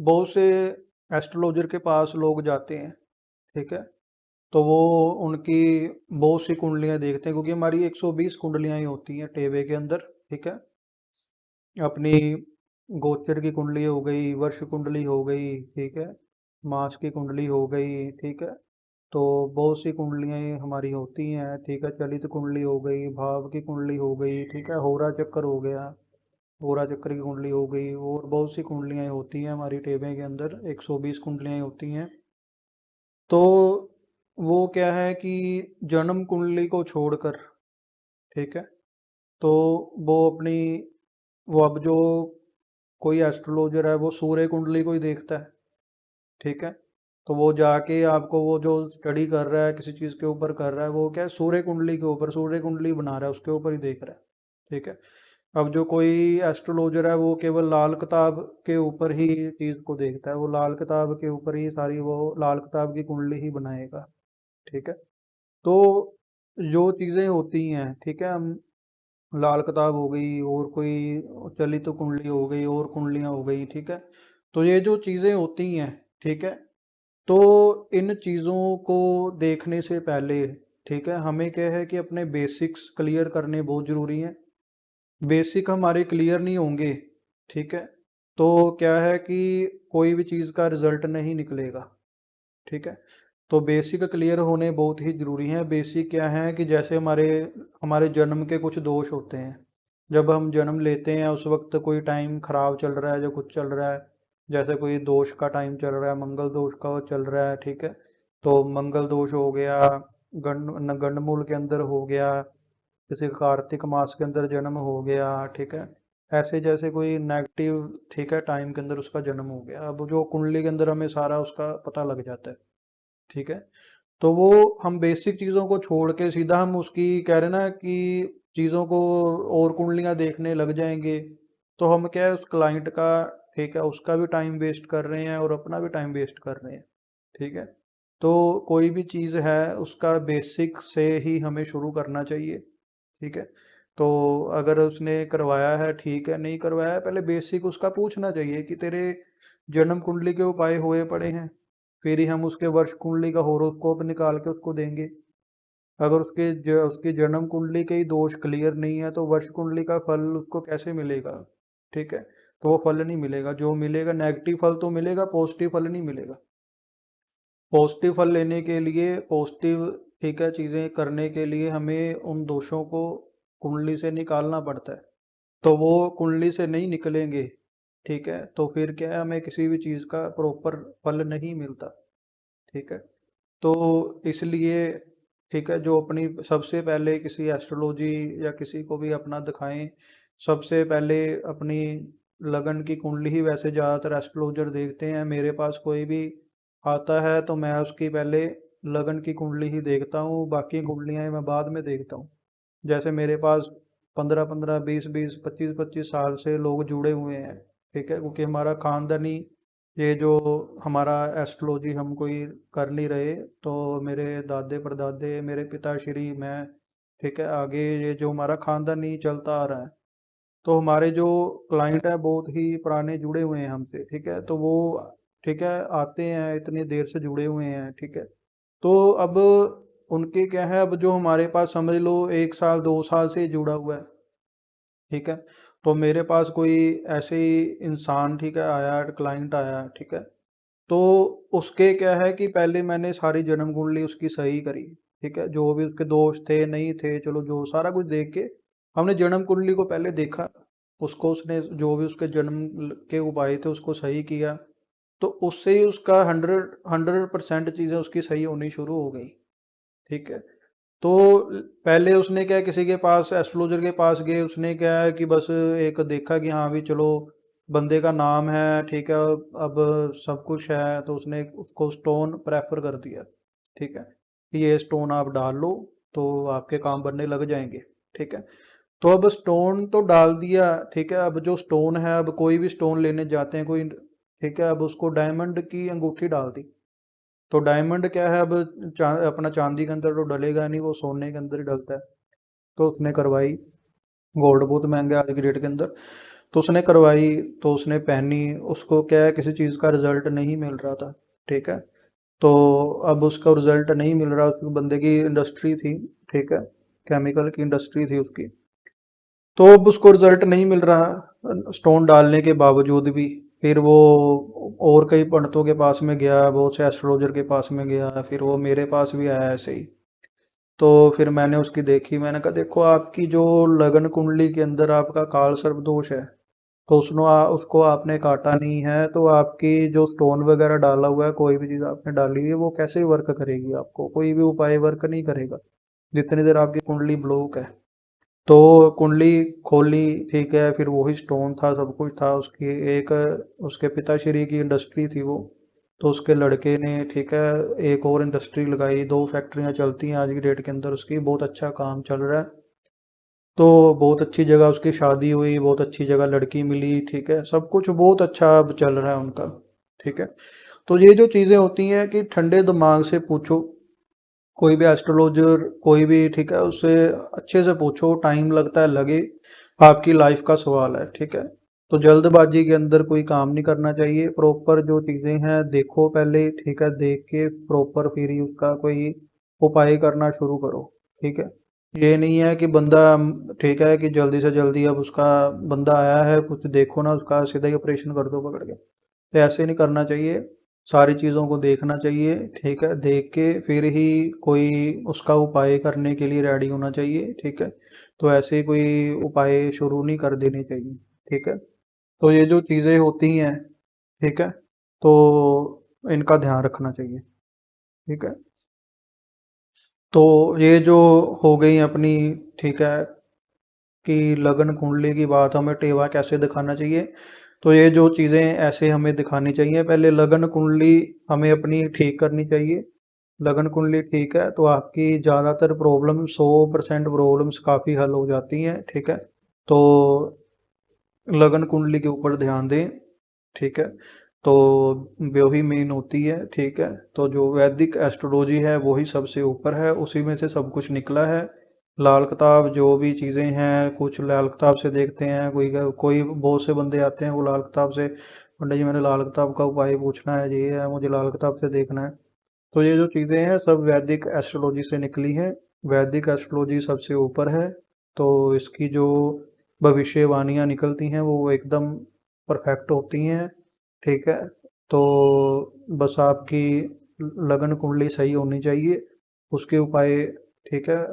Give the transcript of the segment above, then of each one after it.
बहुत से एस्ट्रोलॉजर के पास लोग जाते हैं, ठीक है? तो वो उनकी बहुत सी कुंडलियाँ देखते हैं, क्योंकि हमारी 120 कुंडलियाँ ही होती हैं टेबे के अंदर, ठीक है? अपनी गोचर की कुंडली हो गई, वर्ष कुंडली हो गई, ठीक है? मास की कुंडली हो गई, ठीक है? तो बहुत सी कुंडलियाँ हमारी होती हैं, ठीक है? चलित कुंडली हो गई, भाव की कुंडली हो गई, ठीक है? होरा चक्कर हो गया, होरा चक्र की कुंडली हो गई, और बहुत सी कुंडलियाँ होती हैं हमारी टेबे के अंदर, 120 कुंडलियाँ होती हैं। तो वो क्या है कि जन्म कुंडली को छोड़कर, ठीक है, तो वो अपनी, वो अब जो कोई एस्ट्रोलॉजर है वो सूर्य कुंडली को ही देखता है, ठीक है? तो वो जाके आपको वो जो स्टडी कर रहा है किसी चीज़ के ऊपर कर रहा है, वो क्या है, सूर्य कुंडली के ऊपर, सूर्य कुंडली बना रहा है उसके ऊपर ही देख रहा है, ठीक है? अब जो कोई एस्ट्रोलॉजर है वो केवल लाल किताब के ऊपर ही चीज़ को देखता है, वो लाल किताब के ऊपर ही सारी, वो लाल किताब की कुंडली ही बनाएगा, ठीक है? तो जो चीज़ें होती हैं, ठीक है, हम लाल किताब हो गई, और कोई चलित कुंडली हो गई, और कुंडलियाँ हो गई, ठीक है? तो ये जो चीज़ें होती हैं, ठीक है, तो इन चीज़ों को देखने से पहले, ठीक है, हमें क्या है कि अपने बेसिक्स क्लियर करने बहुत ज़रूरी हैं। बेसिक हमारे क्लियर नहीं होंगे, ठीक है, तो क्या है कि कोई भी चीज़ का रिजल्ट नहीं निकलेगा, ठीक है? तो बेसिक क्लियर होने बहुत ही ज़रूरी हैं। बेसिक क्या है कि जैसे हमारे हमारे जन्म के कुछ दोष होते हैं। जब हम जन्म लेते हैं उस वक्त कोई टाइम ख़राब चल रहा है, जो कुछ चल रहा है, जैसे कोई दोष का टाइम चल रहा है, मंगल दोष का वो चल रहा है, ठीक है? तो मंगल दोष हो गया, गंडमूल के अंदर हो गया, किसी कार्तिक मास के अंदर जन्म हो गया, ठीक है? ऐसे जैसे कोई नेगेटिव, ठीक है, टाइम के अंदर उसका जन्म हो गया। अब जो कुंडली के अंदर हमें सारा उसका पता लग जाता है, ठीक है? तो वो हम बेसिक चीज़ों को छोड़ के सीधा हम उसकी कह रहे ना कि चीज़ों को और कुंडलियाँ देखने लग जाएंगे, तो हम क्या है उस क्लाइंट का, ठीक है, उसका भी टाइम वेस्ट कर रहे हैं और अपना भी टाइम वेस्ट कर रहे हैं, ठीक है? तो कोई भी चीज़ है उसका बेसिक से ही हमें शुरू करना चाहिए, ठीक है? तो अगर उसने करवाया है, ठीक है, नहीं करवाया है, पहले बेसिक उसका पूछना चाहिए कि तेरे जन्म कुंडली के उपाय हुए पड़े हैं, फिर ही हम उसके वर्ष कुंडली का होरोस्कोप निकाल के उसको देंगे। अगर उसकी जन्म कुंडली के ही दोष क्लियर नहीं है तो वर्ष कुंडली का फल उसको कैसे मिलेगा, ठीक है? तो वो फल नहीं मिलेगा, जो मिलेगा नेगेटिव फल तो मिलेगा, पॉजिटिव फल नहीं मिलेगा। पॉजिटिव फल लेने के लिए, पॉजिटिव, ठीक है, चीज़ें करने के लिए हमें उन दोषों को कुंडली से निकालना पड़ता है। तो वो कुंडली से नहीं निकलेंगे, ठीक है, तो फिर क्या है, हमें किसी भी चीज़ का प्रॉपर फल नहीं मिलता, ठीक है? तो इसलिए, ठीक है, जो अपनी सबसे पहले किसी एस्ट्रोलॉजी या किसी को भी अपना दिखाएं, सबसे पहले अपनी लगन की कुंडली ही वैसे ज़्यादातर एस्ट्रोलॉजर देखते हैं। मेरे पास कोई भी आता है तो मैं उसकी पहले लगन की कुंडली ही देखता हूँ, बाकी कुंडलियाँ मैं बाद में देखता हूँ। जैसे मेरे पास 15-15, 20-20, 25-25 साल से लोग जुड़े हुए हैं, ठीक है, क्योंकि हमारा खानदानी, ये जो हमारा एस्ट्रोलॉजी हम कोई कर नहीं रहे, तो मेरे दादे परदादे, मेरे पिताश्री, मैं, ठीक है, आगे ये जो हमारा खानदानी चलता आ रहा है। तो हमारे जो क्लाइंट है बहुत ही पुराने जुड़े हुए हैं हमसे, ठीक है, तो वो, ठीक है, आते हैं, इतनी देर से जुड़े हुए हैं, ठीक है। तो अब उनके क्या है, अब जो हमारे पास समझ लो 1 साल 2 साल से जुड़ा हुआ है, ठीक है, तो मेरे पास कोई ऐसे ही इंसान, ठीक है, आया, क्लाइंट आया, ठीक है, तो उसके क्या है कि पहले मैंने सारी जन्म कुंडली उसकी सही करी, ठीक है, जो भी उसके दोष थे नहीं थे, चलो जो सारा कुछ देख के हमने जन्म कुंडली को पहले देखा, उसको उसने जो भी उसके जन्म के उपाय थे उसको सही किया, तो उससे ही उसका 100% चीज़ें उसकी सही होनी शुरू हो गई, ठीक है। तो पहले उसने क्या, किसी के पास एस्ट्रोलॉजर के पास गए, उसने क्या है कि बस एक देखा कि हाँ भी चलो बंदे का नाम है, ठीक है, अब सब कुछ है, तो उसने उसको स्टोन प्रेफर कर दिया, ठीक है, कि ये स्टोन आप डाल लो तो आपके काम बनने लग जाएंगे, ठीक है। तो अब स्टोन तो डाल दिया, ठीक है, अब जो स्टोन है, अब कोई भी स्टोन लेने जाते हैं कोई, ठीक है, अब उसको डायमंड की अंगूठी डाल दी, तो डायमंड क्या है, अब अपना चांदी के अंदर तो डलेगा नहीं, वो सोने के अंदर ही डलता है। तो उसने करवाई, गोल्ड बहुत महंगा है आज की डेट के अंदर। तो उसने करवाई, तो उसने पहनी, उसको क्या है किसी चीज़ का रिजल्ट नहीं मिल रहा था, ठीक है। तो अब उसका रिजल्ट नहीं मिल रहा, उस बंदे की इंडस्ट्री थी, ठीक है, केमिकल की इंडस्ट्री थी उसकी। तो अब उसको रिजल्ट नहीं मिल रहा स्टोन डालने के बावजूद भी। फिर वो और कई पंडितों के पास में गया, बहुत से एस्ट्रोलॉजर के पास में गया, फिर वो मेरे पास भी आया ऐसे ही। तो फिर मैंने उसकी देखी, मैंने कहा देखो आपकी जो लगन कुंडली के अंदर आपका काल सर्प दोष है, तो उसको आपने काटा नहीं है, तो आपकी जो स्टोन वगैरह डाला हुआ है, कोई भी चीज़ आपने डाली हुई है, वो कैसे वर्क करेगी, आपको कोई भी उपाय वर्क नहीं करेगा जितनी देर आपकी कुंडली ब्लॉक है। तो कुंडली खोली, ठीक है, फिर वही स्टोन था, सब कुछ था उसकी। एक उसके पिताश्री की इंडस्ट्री थी वो, तो उसके लड़के ने, ठीक है, एक और इंडस्ट्री लगाई, 2 फैक्ट्रियां चलती हैं आज की डेट के अंदर उसकी, बहुत अच्छा काम चल रहा है। तो बहुत अच्छी जगह उसकी शादी हुई, बहुत अच्छी जगह लड़की मिली, ठीक है, सब कुछ बहुत अच्छा अब चल रहा है उनका, ठीक है। तो ये जो चीज़ें होती हैं कि ठंडे दिमाग से पूछो, कोई भी एस्ट्रोलॉजर कोई भी, ठीक है, उससे अच्छे से पूछो, टाइम लगता है लगे, आपकी लाइफ का सवाल है, ठीक है। तो जल्दबाजी के अंदर कोई काम नहीं करना चाहिए, प्रॉपर जो चीज़ें हैं देखो पहले, ठीक है, देख के प्रॉपर फिर ही उसका कोई उपाय करना शुरू करो, ठीक है। ये नहीं है कि बंदा, ठीक है, कि जल्दी से जल्दी अब उसका बंदा आया है कुछ देखो ना, उसका सीधा ही ऑपरेशन कर दो पकड़ के, तो ऐसे नहीं करना चाहिए। सारी चीज़ों को देखना चाहिए, ठीक है, देख के फिर ही कोई उसका उपाय करने के लिए रेडी होना चाहिए, ठीक है। तो ऐसे कोई उपाय शुरू नहीं कर देने चाहिए, ठीक है। तो ये जो चीज़ें होती हैं, ठीक है, तो इनका ध्यान रखना चाहिए, ठीक है। तो ये जो हो गई अपनी, ठीक है, कि लगन कुंडली की बात, हमें टेवा कैसे दिखाना चाहिए। तो ये जो चीज़ें ऐसे हमें दिखानी चाहिए, पहले लगन कुंडली हमें अपनी ठीक करनी चाहिए। लगन कुंडली ठीक है तो आपकी ज़्यादातर प्रॉब्लम, 100% प्रॉब्लम्स काफ़ी हल हो जाती हैं, ठीक है। तो लगन कुंडली के ऊपर ध्यान दें, ठीक है। तो वही मेन होती है, ठीक है। तो जो वैदिक एस्ट्रोलॉजी है वही सबसे ऊपर है, उसी में से सब कुछ निकला है। लाल किताब जो भी चीज़ें हैं, कुछ लाल किताब से देखते हैं, कोई कोई बहुत से बंदे आते हैं वो लाल किताब से, पंडित जी मैंने लाल किताब का उपाय पूछना है, ये है मुझे लाल किताब से देखना है। तो ये जो चीज़ें हैं सब वैदिक एस्ट्रोलॉजी से निकली हैं, वैदिक एस्ट्रोलॉजी सबसे ऊपर है। तो इसकी जो भविष्यवाणियाँ निकलती हैं वो एकदम परफेक्ट होती हैं, ठीक है। तो बस आपकी लगन कुंडली सही होनी चाहिए, उसके उपाय, ठीक है,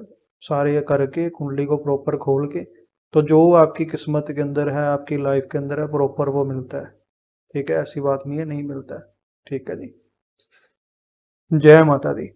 सारे करके कुंडली को प्रॉपर खोल के, तो जो आपकी किस्मत के अंदर है, आपकी लाइफ के अंदर है, प्रॉपर वो मिलता है, ठीक है। ऐसी बात नहीं है नहीं मिलता है, ठीक है जी। जय माता दी।